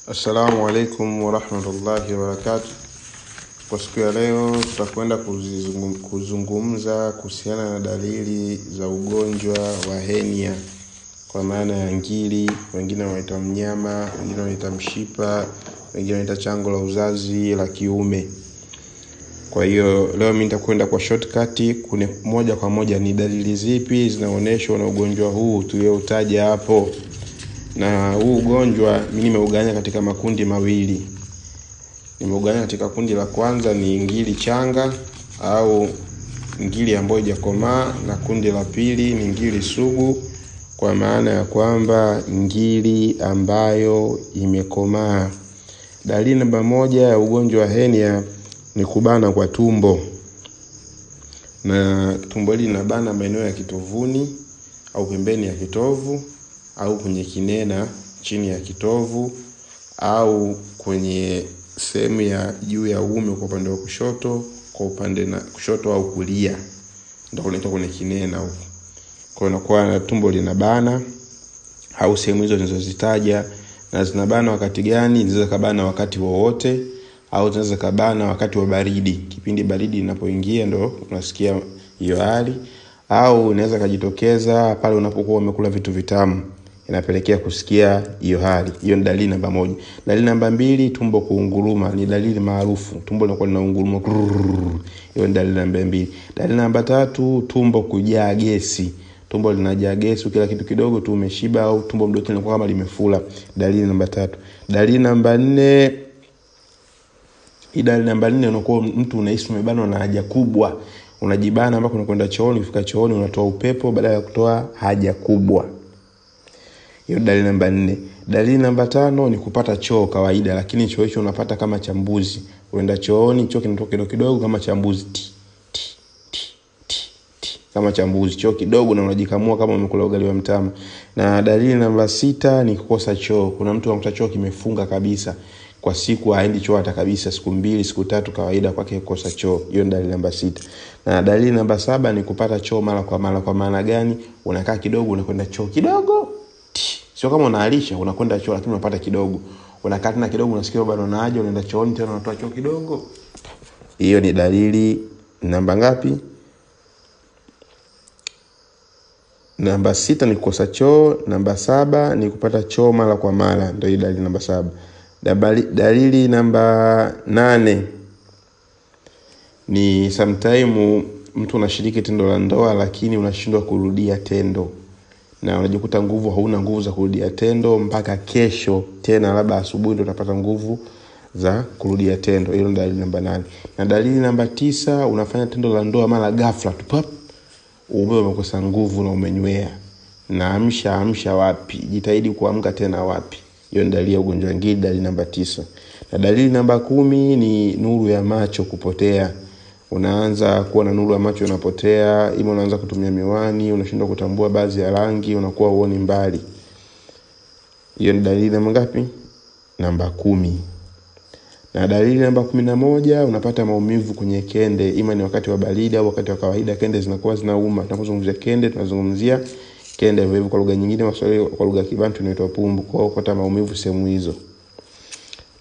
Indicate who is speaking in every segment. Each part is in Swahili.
Speaker 1: Assalamu alaikum wa rahmatullahi wa barakatuh. Kwa siku ya leo tutakwenda kuzungumza kuhusiana na dalili za ugonjwa wa hernia, kwa maana ya ngiri, wengine wanaita mnyama, wengine wanaita mshipa, wengine wanaita chango la uzazi la kiume. Kwa hiyo leo mimi nitakwenda kwa shortcut moja kwa moja ni dalili zipi zinaonyeshwa na ugonjwa huu tulioutaja hapo. Na huu ugonjwa mimi nimeugawanya katika makundi mawili. Nimeugawanya katika kundi la kwanza ni ngiri changa au ngiri ambayo haijakomaa, na kundi la pili ni ngiri sugu, kwa maana ya kwamba ngiri ambayo imekomaa. Dalili namba moja ya ugonjwa wa hernia ni kubana kwa tumbo. Na tumbo hili linabana maeneo ya kitovuni au pembeni ya kitovu, au kwenye kinena chini ya kitovu, au kwenye sehemu ya juu ya uume kwa upande wa kushoto, kwa upande na kushoto au kulia, ndio kunaitwa kwenye kinena huko. Kwa hiyo inakuwa tumbo linabana, au sehemu hizo nilizozitaja. Na zinabana wakati gani? Zinaweza kabana wakati wowote, au zinaweza kabana wakati wa baridi. Kipindi baridi inapoingia ndio unasikia hiyo hali, au inaweza kujitokeza pale unapokuwa umekula vitu vitamu, inapelekea kusikia hiyo hali. Hiyo ni dalili namba moja. Dalili namba mbili, tumbo kuunguruma, ni dalili maarufu. Tumbo linakuwa linaunguruma. Hiyo ni dalili namba mbili. Dalili namba tatu, tumbo kujaa gesi. Tumbo linajaa gesi, kila kitu kidogo tu umeshiba, au tumbo mdogo linakuwa kama limefula. Dalili namba tatu. Dalili namba nne, dalili namba nne unakuwa mtu unahisi umebanwa na haja kubwa. Unajibana mpaka unakwenda chooni, ukifika chooni unatoa upepo badala ya kutoa haja kubwa. Hiyo dalili namba 4. Dalili namba 5 ni kupata choo kawaida, lakini choo hicho unapata kama chambuzi. Unaenda chooni, choo kinatoka kidogo kama chambuzi. Kama chambuzi, choo kidogo na unajikamua kama umekula ugali wa mtama. Na dalili namba 6 ni kukosa choo. Kuna mtu anakuta choo kimefunga kabisa. Kwa siku haendi choo hata kabisa, siku 2, siku 3 kawaida kwake kukosa choo. Hiyo ni dalili namba 6. Na dalili namba 7 ni kupata choo mara kwa mara. Kwa maana gani? Unakaa kidogo unakwenda choo kidogo. Sio kama unaalisha unakwenda choo, lakini unapata kidogo. Unakaa tena kidogo unasikia bado una haja, unaenda chooni tena unatoa choo kidogo. Hiyo ni dalili namba ngapi? Namba 6 ni kukosa choo, namba 7 ni kupata choo mara kwa mara. Ndio hiyo dalili namba 7. Dalili namba 8 ni sometime mtu unashiriki tendo la ndoa lakini unashindwa kurudia tendo. Na unajikuta hauna nguvu za kurudia tendo mpaka kesho, tena labda asubuhi ndio utapata nguvu za kurudia tendo. Hiyo ni dalili namba 8. Na dalili namba 9, unafanya tendo la ndoa mara ghafla tu pap, umekosa nguvu na umenywea. Na amsha wapi? Jitahidi kuamka tena wapi? Hiyo ni dalili ya ugonjwa wa ngiri, dalili namba 9. Na dalili namba 10 ni nuru ya macho kupotea. Unaanza kuwa na nuru ya macho inapotea, ima unaanza kutumia miwani, unashindwa kutambua baadhi ya rangi, unakuwa huoni mbali. Hiyo ni dalili namba ngapi? Namba 10. Na dalili namba 11, unapata maumivu kwenye kende, ima ni wakati wa baridi au wakati wa kawaida kende zinakuwa zinauma. Tunapozungumzia kende tunazungumzia kende hivyo, kwa lugha nyingine kwa lugha ya Kibantu inaitwa pumbu. Kwa hiyo kupata maumivu sehemu hizo.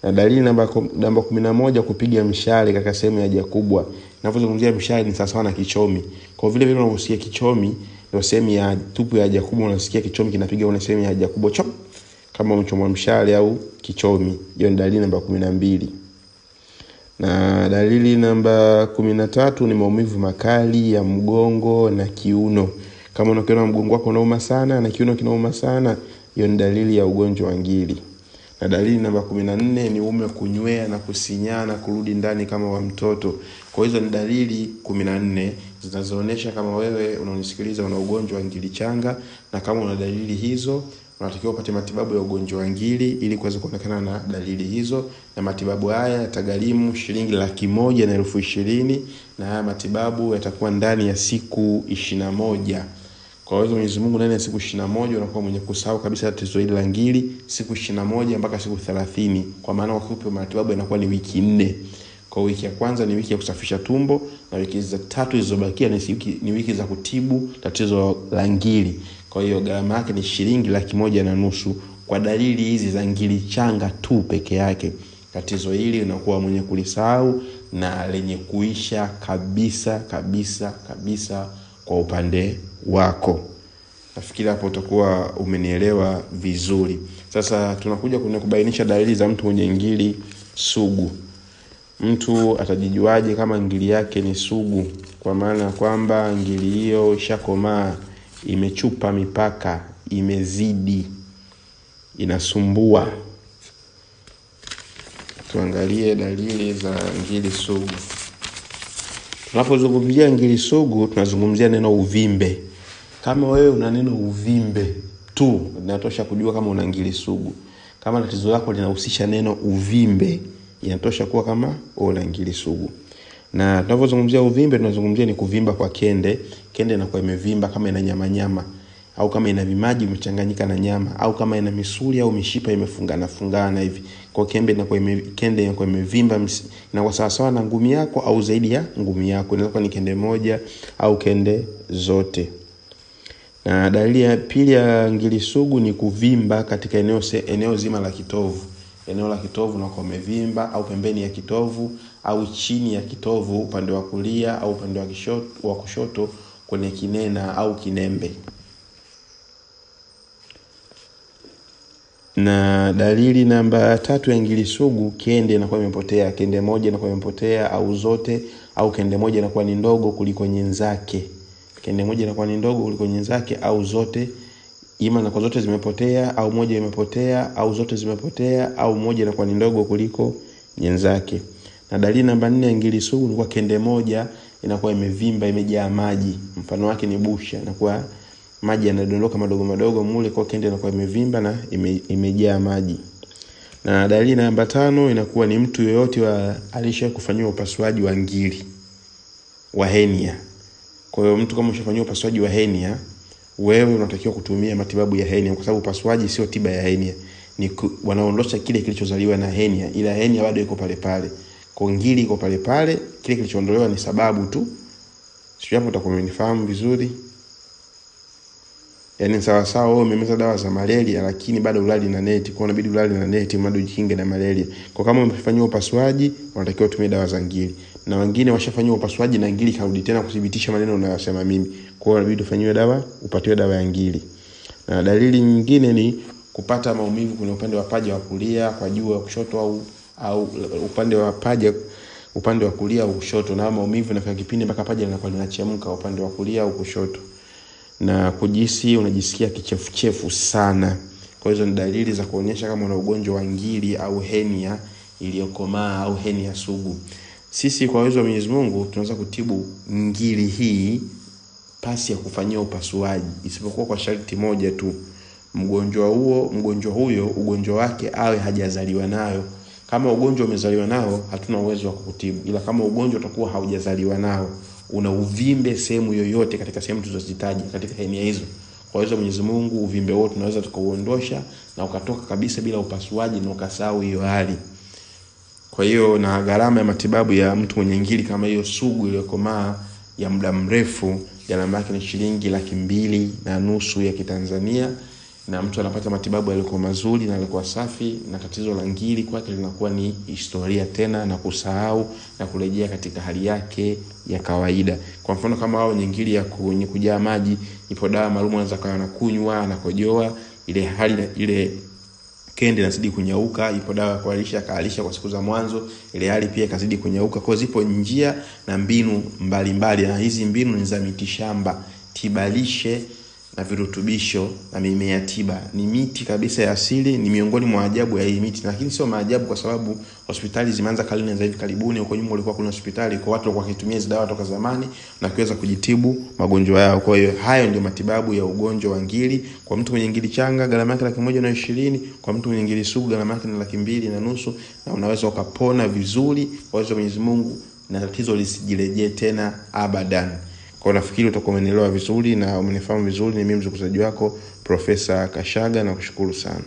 Speaker 1: Na dalili namba 11, kupiga mshale katika sehemu ya haja kubwa. Ninapozungumzia mshale ni sawa na kichomi. Kwa vile vile unaposikia kichomi ndio sehemu ya tupu ya haja kubwa, unasikia kichomi kinapiga una sehemu ya haja kubwa chop, kama mchomo mshale au kichomi. Hiyo ni dalili namba 12. Na dalili namba 13 ni maumivu makali ya mgongo na kiuno. Kama unakiona mgongo wako unauma sana na kiuno kinauma sana, hiyo ni dalili ya ugonjwa wa ngiri. Na dalili namba 14 ni uume kunywea na kusinyana kurudi ndani kama wa mtoto. Kwa hizo ni dalili 14 zinazoonyesha kama wewe unanisikiliza una ugonjwa wa ngiri changa. Na kama una dalili hizo, unatakiwa upate matibabu ya ugonjwa wa ngiri ili kuweza kuonekana na dalili hizo. Na matibabu haya yatagharimu shilingi 120,000, na haya matibabu yatakuwa ndani ya siku 21. Kwa hiyo Mwenyezi Mungu ndani ya siku 21 unakuwa mwenye kusahau kabisa tatizo hili la ngiri, siku 21 mpaka siku 30. Kwa maana wakupe matibabu yanakuwa ni wiki 4. Kwa wiki ya kwanza ni wiki ya kusafisha tumbo, na wiki za 3 zilizobakia ni wiki za kutibu tatizo la ngiri. Kwa hiyo gharama yake ni shilingi 150,000 kwa dalili hizi za ngiri changa tu peke yake, tatizo hili unakuwa mwenye kulisahau na lenye kuisha kabisa kabisa kabisa kwa upande wako. Nafikiri hapo utakuwa umenielewa vizuri. Sasa tunakuja kubainisha dalili za mtu mwenye ngiri sugu. Mtu atajijuaje kama ngiri yake ni sugu? Kwa maana kwamba ngiri hiyo ishakomaa, imechupa mipaka, imezidi, inasumbua. Tuangalie dalili za ngiri sugu. Tunapozungumzia ngiri sugu, tunazungumzia neno uvimbe. Kama wewe una neno uvimbe tu, inatosha kujua kama una ngiri sugu. Kama tatizo lako linahusisha neno uvimbe, inatosha kuwa kama una ngiri sugu. Na tunapozungumzia uvimbe, tunazungumzia ni kuvimba kwa kende. Kende inakuwa imevimba kama ina nyama nyama, au kama ina vimaji vimechanganyika na nyama, au kama ina misuli au mishipa imefungana hivi. Kwa kende inakuwa imevimba, inakuwa sawa sawa na ngumi yako au zaidi ya ngumi yako. Inaweza kuwa ni kende moja au kende zote. Na dalili ya pili ya ngiri sugu ni kuvimba katika eneo zima la kitovu. Eneo la kitovu na kwa umevimba, au pembeni ya kitovu, au chini ya kitovu upande wa kulia au upande wa kushoto kwenye kinena au kinembe. Na dalili namba 3 ya ngiri sugu, kende inakuwa imepotea. Kende moja inakuwa imepotea au zote, au kende moja inakuwa ni ndogo kuliko nyenzake. Kende moja inakuwa ni ndogo kuliko nyenzake au zote, ima na kwa zote zimepotea au moja imepotea au zote zimepotea au moja inakuwa ni ndogo kuliko nyenzake. Na dalili namba 4 ya ngiri sugu ni kwa kende moja inakuwa imevimba, imejaa maji. Mfano wake ni busha, inakuwa maji yanadondoka madogo madogo mule, kwa kende inakuwa imevimba na imejaa maji. Na dalili namba 5 inakuwa ni mtu yeyote alisha kufanywa upasuaji wa ngiri wa hernia. Kwa hiyo mtu kama ushafanywa upasuaji wa hernia, wewe unatakiwa kutumia matibabu ya hernia, kwa sababu upasuaji sio tiba ya hernia. Ni wanaondosha kile kilichozaliwa na hernia, ila hernia bado iko pale pale. Kwa ngiri iko pale pale, kile kilichoondolewa ni sababu tu. Sio hapo utakuwa umenifahamu vizuri. Yaani sawa sawa wewe umemeza dawa za malaria lakini bado ulali na neti, kwa inabidi ulali na neti mado jikinge na malaria. Kwa kama umefanywa upasuaji, unatakiwa utumie dawa za ngiri. Na wengine washafanywa upasuaji na ngiri karudi tena kudhibitisha maneno unayosema mimi. Kwa hiyo inabidi ufanywe dawa, upatiwe dawa ya ngiri. Na dalili nyingine ni kupata maumivu kwenye upande wa paja wa kulia, kwa juu wa kushoto au upande wa paja upande wa kulia au kushoto, na maumivu yanafika kipindi mpaka paja linakuwa linachemka upande wa kulia au kushoto. Na kujisi unajisikia kichefuchefu sana. Kwa hizo ni dalili za kuonyesha kama una ugonjwa wa ngiri au hernia iliyokomaa au hernia sugu. Sisi kwa uwezo wa Mwenyezi Mungu tunaweza kutibu ngiri hii pasi ya kufanyia upasuaji, isipokuwa kwa sharti moja tu. Mgonjwa huyo ugonjwa wake awe hajazaliwa nayo. Kama ugonjwa umezaliwa nao, hatuna uwezo wa kukutibu. Ila kama ugonjwa utakuwa haujazaliwa nao, una uvimbe sehemu yoyote katika sehemu tulizozitaja katika hernia hizo, kwa hiyo Mwenyezi Mungu uvimbe wote tunaweza tukauondosha na ukatoka kabisa bila upasuaji na ukasahau hiyo hali. Kwa hiyo na gharama ya matibabu ya mtu mwenye ngiri kama hiyo sugu iliyokomaa ya muda mrefu, gharama yake ni shilingi 2,500 ya Kitanzania. Na mtu anapata matibabu yalikuwa mazuri na yalikuwa safi, na tatizo la ngiri kwake linakuwa ni historia tena na kusahau na kurejea katika hali yake ya kawaida. Kwa mfano kama hao wenye ngiri ya kujaa maji, ipo dawa maalum anaweza kawa anakunywa na kojoa, ile hali ile kende inazidi kunyauka, ipo dawa kwa alisha kwa siku za mwanzo, ile hali pia ikazidi kunyauka. Kwa zipo njia na mbinu mbalimbali, na hizi mbinu ni za mitishamba, tibalishe na virutubisho na mimea tiba. Ni miti kabisa ya asili, ni miongoni mwa ajabu ya hii miti. Lakini sio maajabu kwa sababu hospitali zimeanza karne za hivi karibuni. Huko nyuma kulikuwa kuna hospitali kwa watu walikuwa wakitumia hizo dawa toka zamani na kuweza kujitibu magonjwa yao. Kwa hiyo hayo ndio matibabu ya ugonjwa wa ngiri. Kwa mtu mwenye ngiri changa gharama yake 120, kwa mtu mwenye ngiri sugu gharama yake ni 2,500, na unaweza ukapona vizuri kwa uwezo wa Mwenyezi Mungu na tatizo lisijirejee tena abadan. Kwa nafikiri utakuwa umeelewa vizuri na umenifahamu vizuri. Ni mimi mzungumzaji wako Profesa Kashaga, na kushukuru sana.